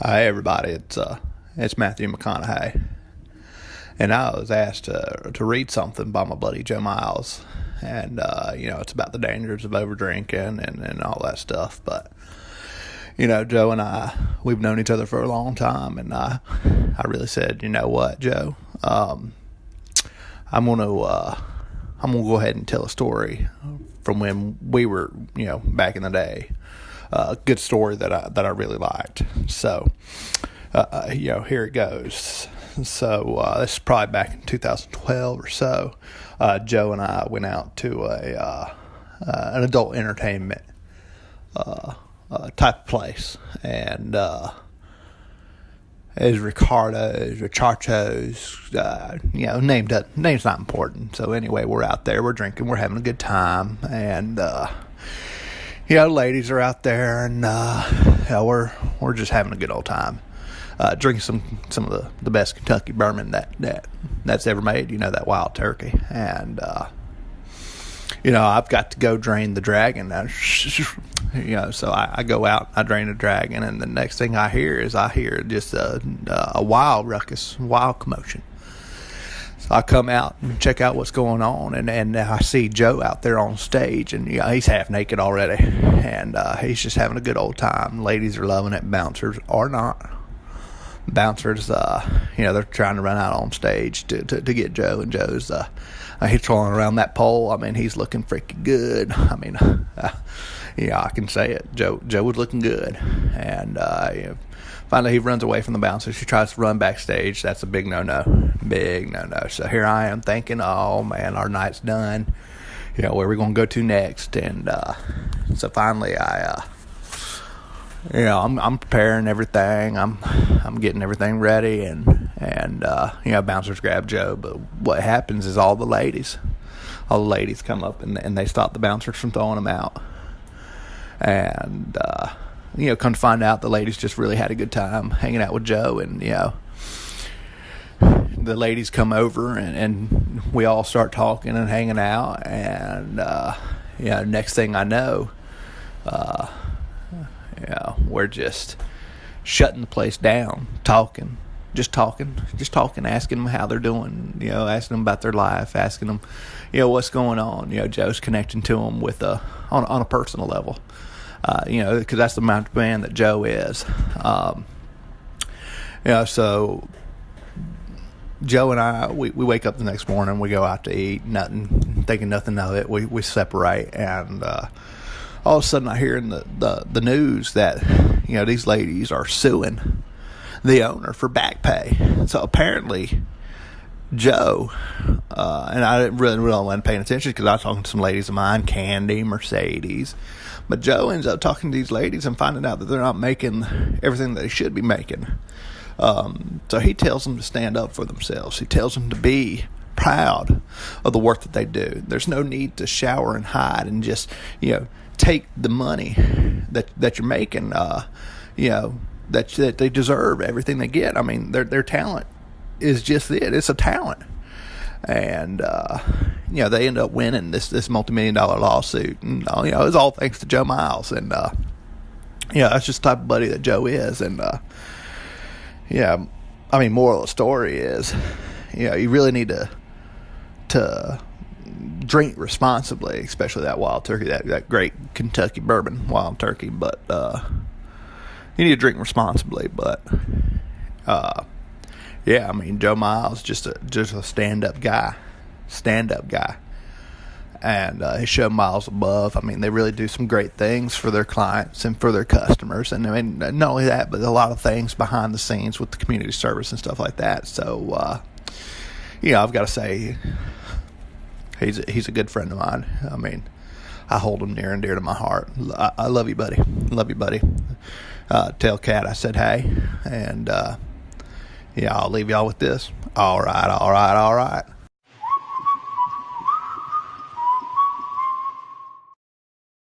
Hi everybody, it's Matthew McConaughey, and I was asked to read something by my buddy Joe Miles, and it's about the dangers of over drinking and all that stuff. But Joe and we've known each other for a long time, and I really said, you know what, Joe, I'm gonna go ahead and tell a story from when we were back in the day. Good story that I really liked. So, here it goes. So, this is probably back in 2012 or so. Joe and I went out to an adult entertainment type of place, and it was Ricardo's, Richarcho's. Name's not important. So anyway, we're out there, we're drinking, we're having a good time, and ladies are out there, and we're just having a good old time, drinking some of the best Kentucky bourbon that's ever made. That Wild Turkey, and I've got to go drain the dragon. So I go out, I drain the dragon, and the next thing I hear just a wild ruckus, wild commotion. So I come out and check out what's going on, and I see Joe out there on stage, and he's half naked already, and he's just having a good old time. Ladies are loving it, bouncers are not. Bouncers, they're trying to run out on stage to get Joe, and Joe's he's trolling around that pole. I mean, he's looking freaking good. I mean, I can say it. Joe was looking good, and finally, he runs away from the bouncer. She tries to run backstage. That's a big no-no. Big no-no. So here I am thinking, oh, man, our night's done. Where are we going to go to next? And so finally, I'm preparing everything. I'm getting everything ready, and bouncers grab Joe. But what happens is all the ladies come up, and they stop the bouncers from throwing them out. And come to find out, the ladies just really had a good time hanging out with Joe, and the ladies come over, and we all start talking and hanging out, and next thing I know, we're just shutting the place down, talking, asking them how they're doing, asking them about their life, asking them, what's going on. Joe's connecting to them with on a personal level. Because that's the amount of man that Joe is. So Joe and I, we wake up the next morning, we go out to eat, thinking nothing of it. We separate, and all of a sudden I hear in the news that these ladies are suing the owner for back pay. So apparently Joe, and I didn't really wasn't paying attention because I was talking to some ladies of mine, Candy, Mercedes. But Joe ends up talking to these ladies and finding out that they're not making everything that they should be making. So he tells them to stand up for themselves. He tells them to be proud of the work that they do. There's no need to shower and hide and just, take the money that you're making, that they deserve everything they get. I mean, their talent is just it. It's a talent. And they end up winning this multi-million-dollar lawsuit, and it was all thanks to Joe Miles, and that's just the type of buddy that Joe is. And moral of the story is, you really need to drink responsibly, especially that Wild Turkey, that great Kentucky bourbon Wild Turkey. But you need to drink responsibly. But Joe Miles just a stand-up guy, and his show Miles Above. I mean, they really do some great things for their clients and for their customers, and I mean, not only that, but a lot of things behind the scenes with the community service and stuff like that. So, I've got to say, he's a good friend of mine. I mean, I hold him near and dear to my heart. I love you, buddy. Love you, buddy. Tell Kat I said hey, and I'll leave y'all with this. All right.